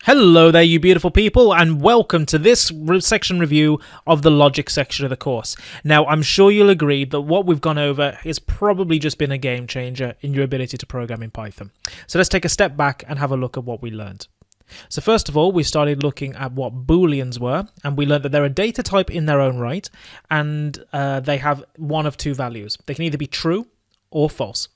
Hello there, you beautiful people, and welcome to this section review of the logic section of the course. Now, I'm sure you'll agree that what we've gone over has probably just been a game changer in your ability to program in Python. So let's take a step back and have a look at what we learned. So first of all, we started looking at what Booleans were, and we learned that they're a data type in their own right, and they have one of two values. They can either be true or false.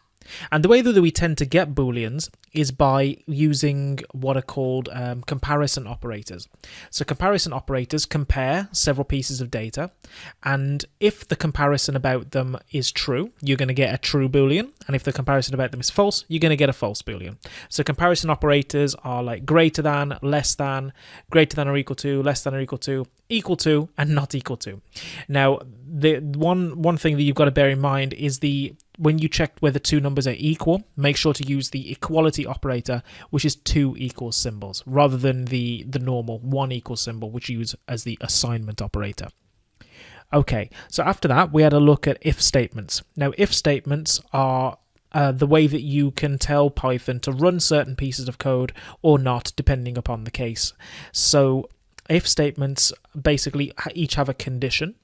And the way that we tend to get Booleans is by using what are called comparison operators. So comparison operators compare several pieces of data, and if the comparison about them is true, you're going to get a true Boolean, and if the comparison about them is false, you're going to get a false Boolean. So comparison operators are like greater than, less than, greater than or equal to, less than or equal to, and not equal to. Now, the one thing that you've got to bear in mind is when you check whether two numbers are equal, make sure to use the equality operator, which is two equals symbols, rather than the normal one equals symbol, which you use as the assignment operator. Okay, so after that, we had a look at if statements. Now, if statements are the way that you can tell Python to run certain pieces of code or not, depending upon the case. So if statements basically each have a condition,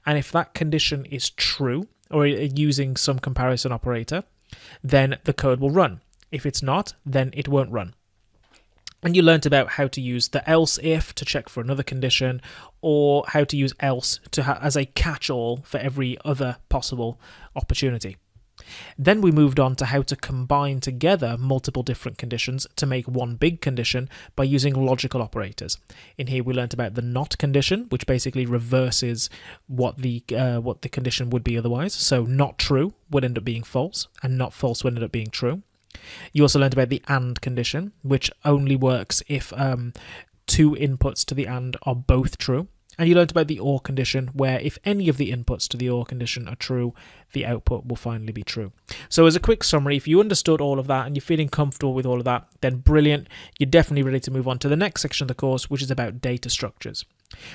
and if that condition is true, or using some comparison operator, then the code will run. If it's not, then it won't run. And you learnt about how to use the else if to check for another condition, or how to use else as a catch-all for every other possible opportunity. Then we moved on to how to combine together multiple different conditions to make one big condition by using logical operators. In here we learnt about the not condition, which basically reverses what the condition would be otherwise. So not true would end up being false, and not false would end up being true. You also learnt about the and condition, which only works if two inputs to the and are both true. And you learnt about the OR condition, where if any of the inputs to the OR condition are true, the output will finally be true. So as a quick summary, if you understood all of that and you're feeling comfortable with all of that, then brilliant. You're definitely ready to move on to the next section of the course, which is about data structures.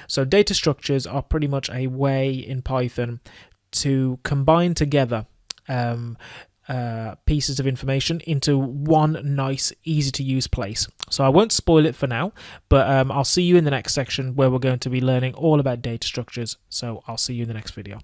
So data structures are pretty much a way in Python to combine together pieces of information into one nice, easy to use place. So I won't spoil it for now, but I'll see you in the next section where we're going to be learning all about data structures. So I'll see you in the next video.